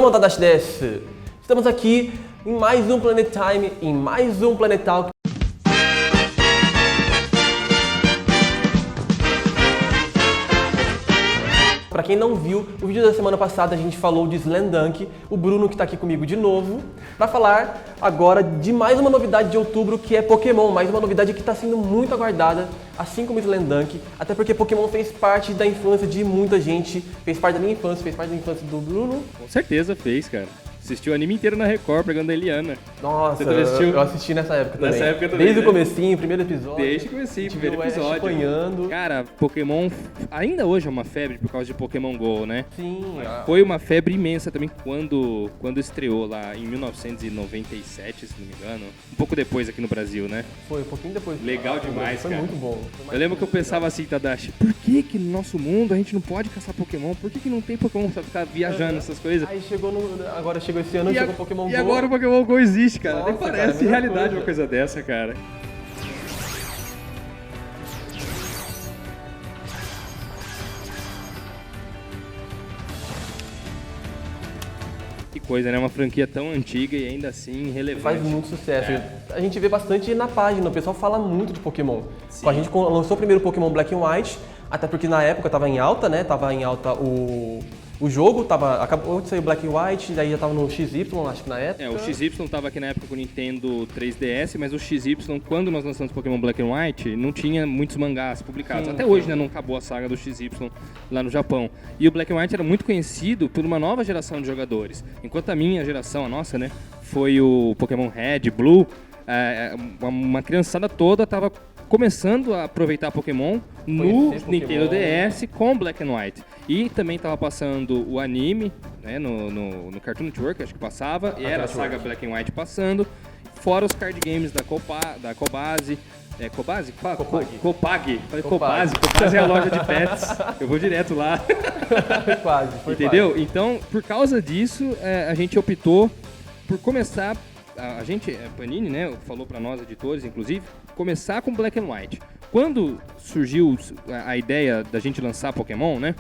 Domo Tadashi desu. Estamos aqui em mais um Planet Time, em mais um Planet Talk. Pra quem não viu, o vídeo da semana passada a gente falou de Slam Dunk, o Bruno que tá aqui comigo de novo, pra falar agora de mais uma novidade de outubro que é Pokémon, mais uma novidade que tá sendo muito aguardada, assim como Slam Dunk, até porque Pokémon fez parte da infância de muita gente, fez parte da minha infância, fez parte da infância do Bruno. Com certeza fez, cara. Assistiu o anime inteiro na Record, pegando a Eliana. Nossa, eu assisti nessa época também. Nessa época também, desde né? o comecinho, primeiro episódio. Desde o comecinho, primeiro episódio. Acompanhando. Cara, Pokémon ainda hoje é uma febre por causa de Pokémon GO, né? Sim. Foi uma febre imensa também quando estreou lá em 1997, se não me engano. Um pouco depois aqui no Brasil, né? Foi um pouquinho depois. Legal demais, foi cara. Foi muito bom. Eu lembro que eu pensava assim, Tadashi, por que no nosso mundo a gente não pode caçar Pokémon? Por que não tem Pokémon pra ficar viajando essas coisas? Aí agora chegou esse ano, chegou o Pokémon Go. E agora o Pokémon Go existe, cara. Nossa, Nem parece cara, realidade uma coisa dessa, cara. Que coisa, né? Uma franquia tão antiga e ainda assim relevante. Faz muito sucesso. A gente vê bastante na página, o pessoal fala muito de Pokémon. Sim. A gente lançou o primeiro Pokémon Black and White, até porque na época tava em alta, né? Tava em alta o jogo, acabou de sair o Black and White, daí já tava no XY, acho que na época. O XY tava aqui na época com o Nintendo 3DS, mas o XY, quando nós lançamos Pokémon Black and White, não tinha muitos mangás publicados. Até hoje, né, não acabou a saga do XY lá no Japão. E o Black and White era muito conhecido por uma nova geração de jogadores. Enquanto a minha geração, a nossa, né, foi o Pokémon Red, Blue, uma criançada toda tava começando a aproveitar Pokémon no Nintendo DS com Black and White. E também estava passando o anime, né, no Cartoon Network, acho que passava, e era a saga Black and White passando, fora os card games da Cobase. Cobase? Copag. Falei Cobase. Cobase é a loja de pets. Eu vou direto lá. Quase. Entendeu? Quase. Então, por causa disso, a gente optou por começar. A gente, Panini, né, falou para nós, editores, inclusive, começar com Black and White. Quando surgiu a ideia da gente lançar Pokémon, né,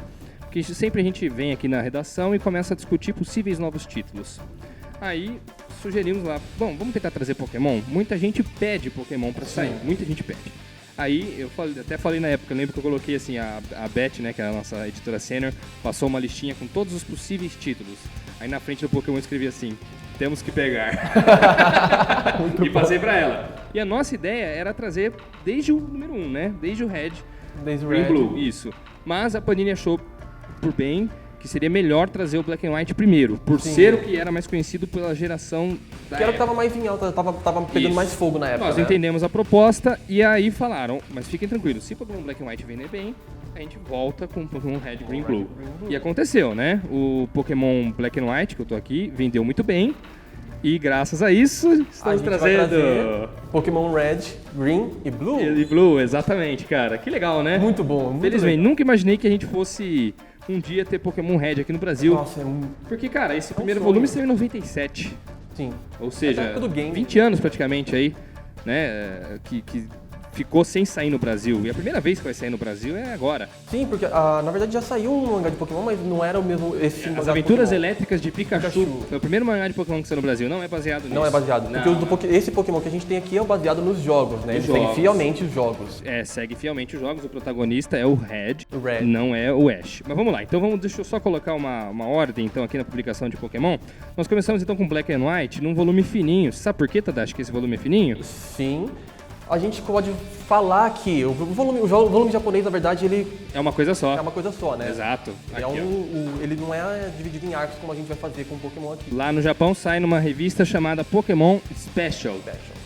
que sempre a gente vem aqui na redação e começa a discutir possíveis novos títulos. Aí sugerimos lá, bom, vamos tentar trazer Pokémon? Muita gente pede Pokémon para sair, muita gente pede. Aí eu até falei na época, eu lembro que eu coloquei assim, a Beth, né, que é a nossa editora sênior, passou uma listinha com todos os possíveis títulos. Aí na frente do Pokémon eu escrevi assim: temos que pegar. E passei pra ela. E a nossa ideia era trazer desde o número 1, né? Desde o Red, Desde o Green Red. Blue, isso. Mas a Panini achou por bem que seria melhor trazer o Black and White primeiro, por ser o que era mais conhecido pela geração da Que era o que época. tava mais em alta, tava pegando Isso. mais fogo na época. Nós né? entendemos a proposta e aí falaram, mas fiquem tranquilos, se o Pokémon Black and White vender bem, a gente volta com o Pokémon Red, Green, Blue. E aconteceu, né? O Pokémon Black and White, que eu tô aqui, vendeu muito bem. E graças a isso, estamos vai trazendo trazer Pokémon Red, Green e Blue. E Blue, exatamente, cara. Que legal, né? Muito bom, muito Felizmente, legal. nunca imaginei que a gente fosse um dia ter Pokémon Red aqui no Brasil. Nossa, é muito... Porque, cara, esse primeiro sonho. volume saiu em 97. Sim. Ou seja, época do game. 20 anos praticamente aí, né? Que ficou sem sair no Brasil. E a primeira vez que vai sair no Brasil é agora. Sim, porque na verdade já saiu um mangá de Pokémon, mas não era o mesmo esse mangá As de Aventuras Pokémon. Elétricas de Pikachu. Foi o primeiro mangá de Pokémon que saiu no Brasil. Não é baseado nisso. Não é baseado. Não. Porque esse Pokémon que a gente tem aqui é baseado nos jogos, né? Eles seguem jogos. fielmente os jogos. Segue fielmente os jogos. O protagonista é o Red, O Red. não é o Ash. Mas vamos lá. Então deixa eu só colocar uma ordem então aqui na publicação de Pokémon. Nós começamos então com Black and White num volume fininho. Você sabe por que, Tadashi, que esse volume é fininho? Sim. A gente pode falar que o volume japonês, na verdade, ele É uma coisa só. é uma coisa só, né? Exato. Ele, Aqui, ó. ele não é dividido em arcos como a gente vai fazer com o Pokémon aqui. Lá no Japão sai numa revista chamada Pokémon Special.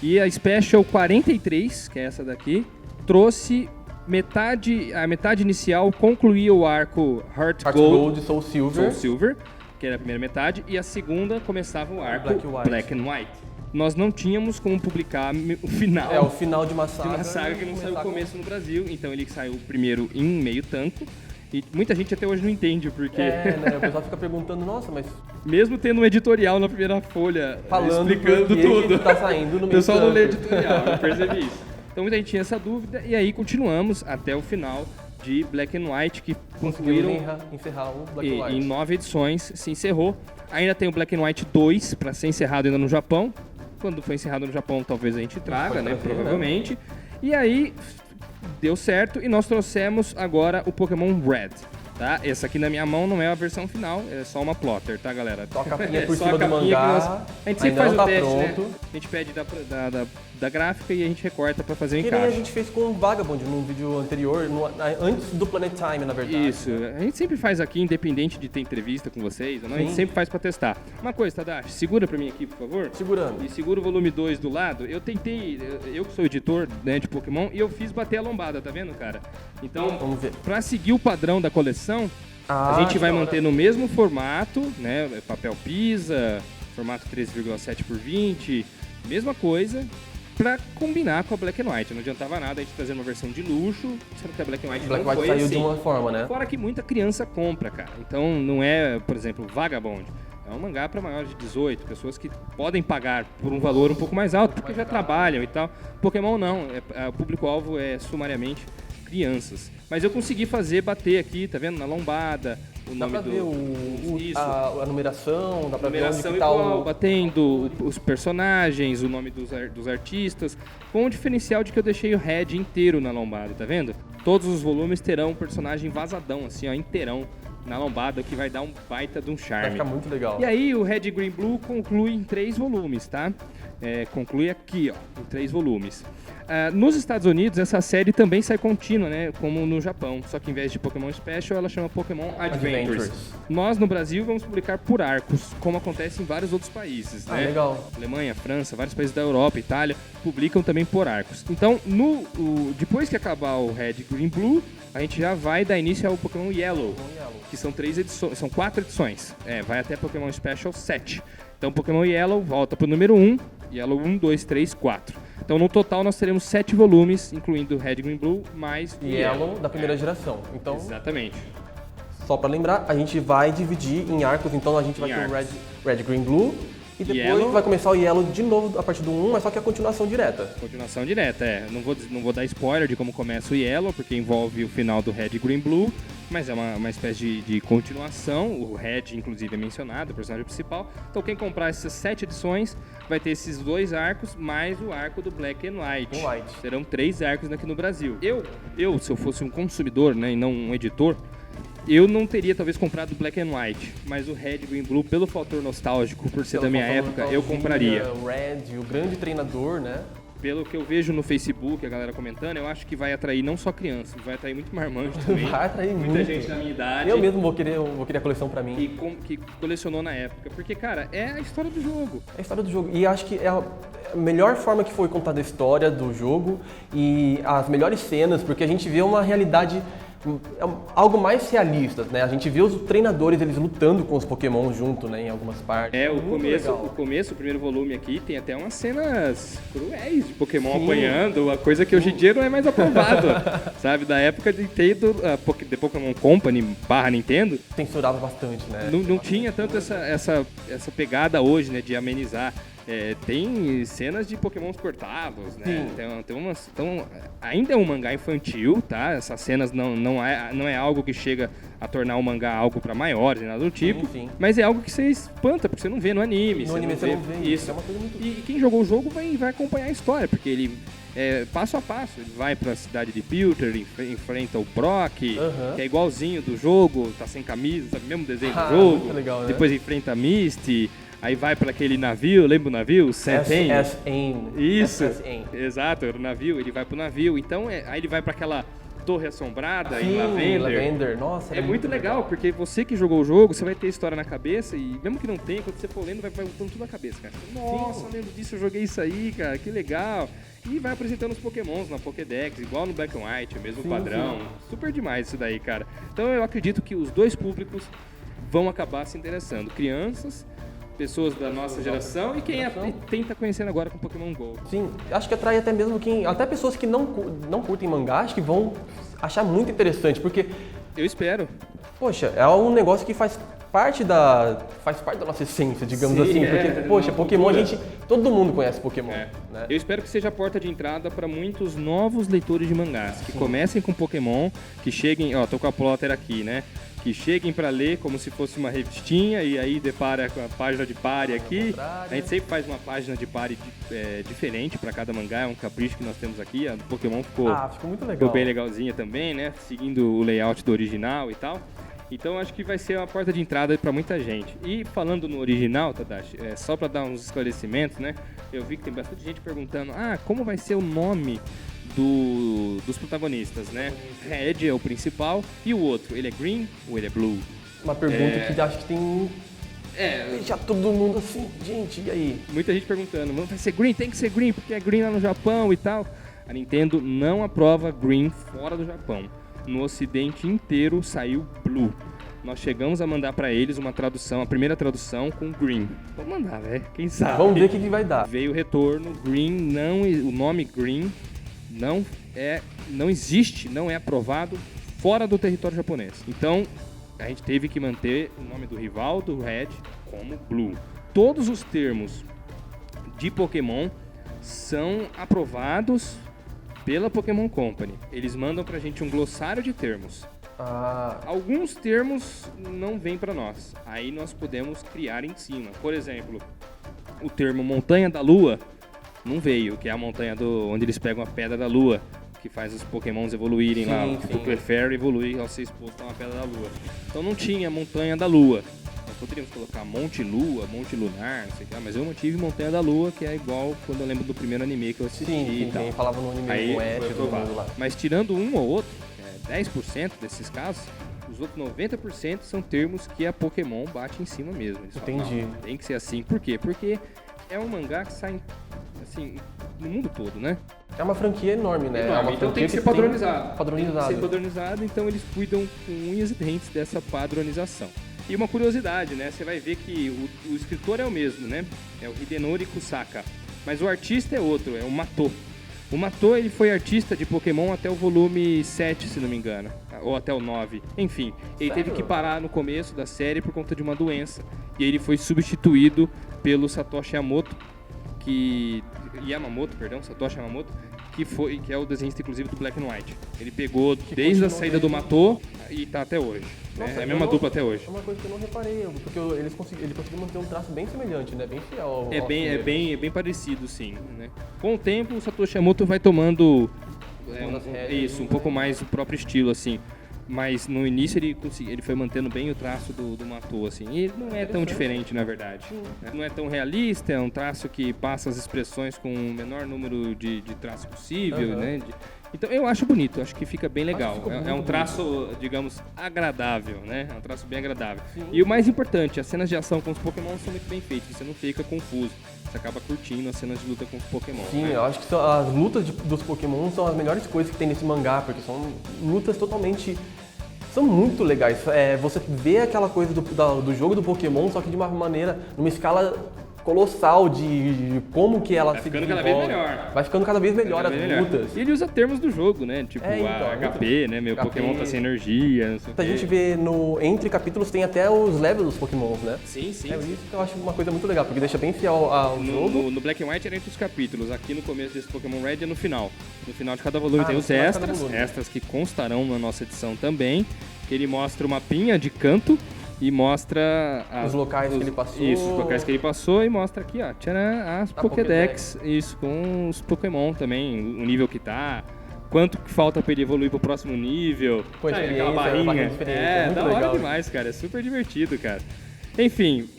E a Special 43, que é essa daqui, trouxe a metade inicial, concluía o arco Heart Heart Gold, Gold, Soul Silver. Soul Silver, que era a primeira metade, e a segunda começava o arco Black and White. and White. Nós não tínhamos como publicar o final. É, o final de uma saga. De uma saga que não saiu o começo no Brasil, então ele saiu primeiro em meio tanco. E muita gente até hoje não entende porque, né? O pessoal fica perguntando, nossa, mas mesmo tendo um editorial na primeira folha falando explicando por que tudo, que tá saindo no o meio pessoal não lê tanto. editorial, eu percebi isso. Então muita gente tinha essa dúvida e aí continuamos até o final de Black and White que Conseguiram concluíram encerrar o Black and White. em 9 edições, se encerrou. Ainda tem o Black and White 2 para ser encerrado ainda no Japão. Quando for encerrado no Japão, talvez a gente traga, né? Provavelmente. E aí, deu certo e nós trouxemos agora o Pokémon Red. Tá? Essa aqui na minha mão não é a versão final, é só uma plotter, tá, galera? Só a capinha por Só cima a do capinha mangá. a gente sempre ainda faz não o tá teste, pronto. né? A gente pede da gráfica e a gente recorta pra fazer o Que nem a encaixe. gente fez com o Vagabond num vídeo anterior, antes do Planet Time, na verdade. Isso, a gente sempre faz aqui, independente de ter entrevista com vocês ou não, a gente Sim. sempre faz pra testar. Uma coisa, Tadashi, segura pra mim aqui, por favor. Segurando. E segura o volume 2 do lado. Eu tentei, eu que sou editor, né, de Pokémon, e eu fiz bater a lombada, tá vendo, cara? Então, Vamos ver. pra seguir o padrão da coleção, a gente vai manter no mesmo formato, né? Papel Pisa, formato 13,7 por 20, mesma coisa, pra combinar com a Black and White. Não adiantava nada a gente trazer uma versão de luxo, sendo que a Black and White Black não White foi saiu assim. de uma forma, né? Fora que muita criança compra, cara. Então não é, por exemplo, Vagabond. É um mangá para maiores de 18, pessoas que podem pagar por um valor um pouco mais alto, porque já trabalham e tal. Pokémon não, o público-alvo é sumariamente crianças. Mas eu consegui fazer bater aqui, tá vendo? Na lombada, o Dá nome pra ver Isso. a numeração, dá pra ver onde Numeração que tá igual, o... batendo os personagens, o nome dos artistas, com o diferencial de que eu deixei o head inteiro na lombada, tá vendo? Todos os volumes terão um personagem vazadão, assim, ó, inteirão na lombada, que vai dar um baita de um Vai charme. ficar muito legal. E aí o Red Green Blue conclui em 3 volumes, tá? Conclui aqui, ó, em 3 volumes. Nos Estados Unidos, essa série também sai contínua, né? Como no Japão. Só que em vez de Pokémon Special, ela chama Pokémon Adventures. Nós, no Brasil, vamos publicar por arcos, como acontece em vários outros países, né? Legal. Alemanha, França, vários países da Europa, Itália, publicam também por arcos. Então, depois que acabar o Red, Green, Blue, a gente já vai dar início ao Pokémon Yellow, que são 3 edições, são 4 edições. Vai até Pokémon Special 7. Então, Pokémon Yellow volta pro número 1, Yellow 1, 2, 3, 4. Então, no total, nós teremos 7 volumes, incluindo Red, Green, Blue, mais o Yellow da primeira geração. Então, Exatamente. só pra lembrar, a gente vai dividir em arcos, então a gente vai ter o Red, Green, Blue, e depois Yellow. vai começar o Yellow de novo a partir do 1, mas só que a continuação direta. Continuação direta, Não vou dar spoiler de como começa o Yellow, porque envolve o final do Red, Green, Blue, mas é uma espécie de continuação. O Red, inclusive, é mencionado, o personagem principal. Então, quem comprar essas 7 edições vai ter esses 2 arcos, mais o arco do Black and White. Serão 3 arcos aqui no Brasil. Eu, se eu fosse um consumidor, né, e não um editor, eu não teria talvez comprado o Black and White, mas o Red, Green, Blue, pelo fator nostálgico, por ser da minha época, eu compraria. O Red, o grande treinador, né? Pelo que eu vejo no Facebook, a galera comentando, eu acho que vai atrair não só crianças, vai atrair muito marmanjo também. Vai atrair muita muito. gente da minha idade. Eu mesmo vou querer a coleção pra mim. Que colecionou na época. Porque, cara, é a história do jogo. É a história do jogo. E acho que é a melhor forma que foi contada a história do jogo e as melhores cenas, porque a gente vê uma realidade, algo mais realista, né? A gente vê os treinadores, eles lutando com os Pokémon junto, né? Em algumas partes. O começo, o primeiro volume aqui, tem até umas cenas cruéis de Pokémon apanhando, a coisa que hoje em dia não é mais aprovado, sabe? Da época de Nintendo, The Pokémon Company / Nintendo. Censurava bastante, né? Não tinha tanto essa pegada hoje, né? De amenizar. Tem cenas de Pokémons cortados, né? Tem umas, então, ainda é um mangá infantil, tá? Essas cenas não é algo que chega a tornar o mangá algo para maiores, nada do tipo. Sim. Mas é algo que você espanta, porque você não vê no anime. No anime você não vê isso. É uma coisa muito... E quem jogou o jogo vai acompanhar a história, porque ele passo a passo. Ele vai para a cidade de Pewter, enfrenta o Brock, que é igualzinho do jogo, tá sem camisa, sabe? Mesmo desenho do jogo. Muito legal, né? Depois enfrenta a Misty. Aí vai para aquele navio, lembra o navio? SSN. Isso, SSN. exato, era o navio, ele vai pro navio. Então, aí ele vai para aquela torre assombrada em Lavender. Lavender. Nossa, é muito legal, porque você que jogou o jogo, você vai ter história na cabeça e mesmo que não tenha, quando você for lendo, vai voltando tudo na cabeça, cara. Nossa, eu lembro disso, eu joguei isso aí, cara, que legal. E vai apresentando os Pokémons na Pokédex, igual no Black and White, o mesmo padrão. Super demais isso daí, cara. Então eu acredito que os dois públicos vão acabar se interessando. Crianças, pessoas da nossa geração e quem tá conhecendo agora com Pokémon GO. Sim, acho que atrai até mesmo até pessoas que não curtem mangá, acho que vão achar muito interessante, porque... Eu espero. Poxa, é um negócio que faz faz parte da nossa essência, digamos Sim, assim, porque, poxa, Pokémon todo mundo conhece Pokémon, né? Eu espero que seja a porta de entrada para muitos novos leitores de mangás, que comecem com Pokémon, que cheguem, ó, tô com a plotter aqui, né? Que cheguem para ler como se fosse uma revistinha e aí depara com a página de pare aqui. A gente sempre faz uma página de pare diferente para cada mangá, é um capricho que nós temos aqui. A do Pokémon ficou muito legal. Ficou bem legalzinha também, né? Seguindo o layout do original e tal. Então acho que vai ser uma porta de entrada para muita gente. E falando no original, Tadashi, só para dar uns esclarecimentos, né? Eu vi que tem bastante gente perguntando, como vai ser o nome dos protagonistas, né? Red é o principal e o outro, ele é green ou ele é blue? Uma pergunta que acho que tem... já todo mundo assim, gente, e aí? Muita gente perguntando, mas vai ser green? Tem que ser green, porque é green lá no Japão e tal. A Nintendo não aprova green fora do Japão. No ocidente inteiro saiu blue. Nós chegamos a mandar pra eles uma tradução, a primeira tradução com green. Vamos mandar, né? Quem sabe? Vamos ver o que vai dar. Veio o retorno, green, o nome green não existe, não é aprovado fora do território japonês. Então, a gente teve que manter o nome do rival, do Red, como blue. Todos os termos de Pokémon são aprovados pela Pokémon Company. Eles mandam pra gente um glossário de termos. Alguns termos não vêm pra nós. Aí nós podemos criar em cima. Por exemplo, o termo Montanha da Lua não veio, que é a montanha onde eles pegam a Pedra da Lua, que faz os Pokémons evoluírem lá. O Clefairy evolui ao ser exposto a uma Pedra da Lua. Então não tinha Montanha da Lua. Nós poderíamos colocar Monte Lua, Monte Lunar, não sei o que, mas eu mantive Montanha da Lua, que é igual quando eu lembro do primeiro anime que eu assisti e tal. Falava no anime aí, com Ash, todo mundo lá. Mas tirando um ou outro, 10% desses casos, os outros 90% são termos que a Pokémon bate em cima mesmo. Eles falam, não, tem que ser assim. Por quê? Porque é um mangá que sai assim, no mundo todo, né? É uma franquia enorme, né? Enorme. Então tem que ser padronizado. Tem que ser padronizado, então eles cuidam com unhas e dentes dessa padronização. E uma curiosidade, né? Você vai ver que o escritor é o mesmo, né? É o Hidenori Kusaka. Mas o artista é outro, é o Matô. O Matô, ele foi artista de Pokémon até o volume 7, se não me engano. Ou até o 9. Enfim, ele teve que parar no começo da série por conta de uma doença. E ele foi substituído pelo Satoshi Yamamoto, Satoshi Yamamoto, que é o desenhista, inclusive, do Black and White. Ele pegou desde a saída do Matô e tá até hoje. Nossa, é a mesma dupla até hoje. É uma coisa que eu não reparei, porque ele conseguiu manter um traço bem semelhante, né? Bem fiel ao bem parecido, sim. Né? Com o tempo, o Satoshi Yamamoto vai tomando um pouco mais o próprio estilo, assim. Mas no início ele foi mantendo bem o traço do Matô, assim. E ele não é tão diferente, na verdade. Não é tão realista, é um traço que passa as expressões com o menor número de traço possível, né? Então eu acho bonito, acho que fica bem legal. É um traço, digamos, agradável, né? É um traço bem agradável. Sim. E o mais importante, as cenas de ação com os Pokémon são muito bem feitas, você não fica confuso. Você acaba curtindo as cenas de luta com os Pokémon. Sim, né? Eu acho que as lutas dos Pokémon são as melhores coisas que tem nesse mangá, porque são lutas totalmente... São muito legais. Você vê aquela coisa do jogo do Pokémon, só que de uma maneira, numa escala colossal de como que ela se desenvolve. Vai ficando cada vez melhor. Vai ficando cada vez melhor as lutas. E ele usa termos do jogo, né? Tipo, HP, né? Meu HP, Pokémon tá sem energia, não sei o quê. A gente vê entre capítulos tem até os levels dos Pokémons, né? Sim. Isso que eu acho uma coisa muito legal, porque deixa bem fiel ao jogo. No Black and White era entre os capítulos. Aqui no começo desse Pokémon Red é no final. No final de cada volume tem os extras que constarão na nossa edição também. Que ele mostra o mapinha de canto e mostra os locais que ele passou. Isso, os locais que ele passou e mostra aqui, ó, as Pokédex, isso, com os Pokémon também, o nível que tá, quanto que falta pra ele evoluir pro próximo nível. Pô, aquela barrinha. Da hora demais, cara, é super divertido, cara. Enfim,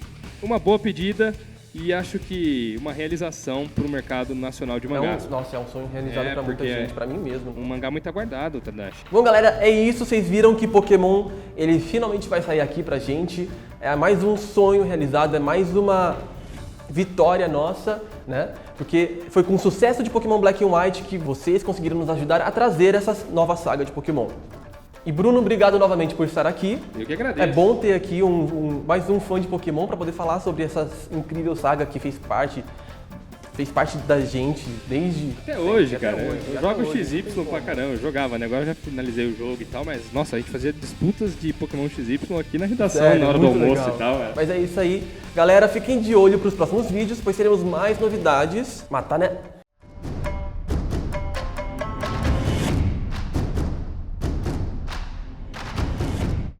uma boa pedida. E acho que uma realização para o mercado nacional de mangás. É um sonho realizado para muita gente, para mim mesmo. Um mangá muito aguardado, Tadashi. Bom, galera, é isso. Vocês viram que Pokémon, ele finalmente vai sair aqui pra gente. É mais um sonho realizado, é mais uma vitória nossa, né? Porque foi com o sucesso de Pokémon Black and White que vocês conseguiram nos ajudar a trazer essa nova saga de Pokémon. E Bruno, obrigado novamente por estar aqui. Eu que agradeço. É bom ter aqui mais um fã de Pokémon para poder falar sobre essa incrível saga que fez parte fez parte da gente desde... Até hoje, até cara. hoje, Eu até jogo hoje. XY pra caramba, eu jogava, né? Agora eu já finalizei o jogo e tal, mas nossa, a gente fazia disputas de Pokémon XY aqui na redação, Sério, na hora do muito almoço legal. e tal. Mas é isso aí. Galera, fiquem de olho pros próximos vídeos, pois teremos mais novidades. Matar, né?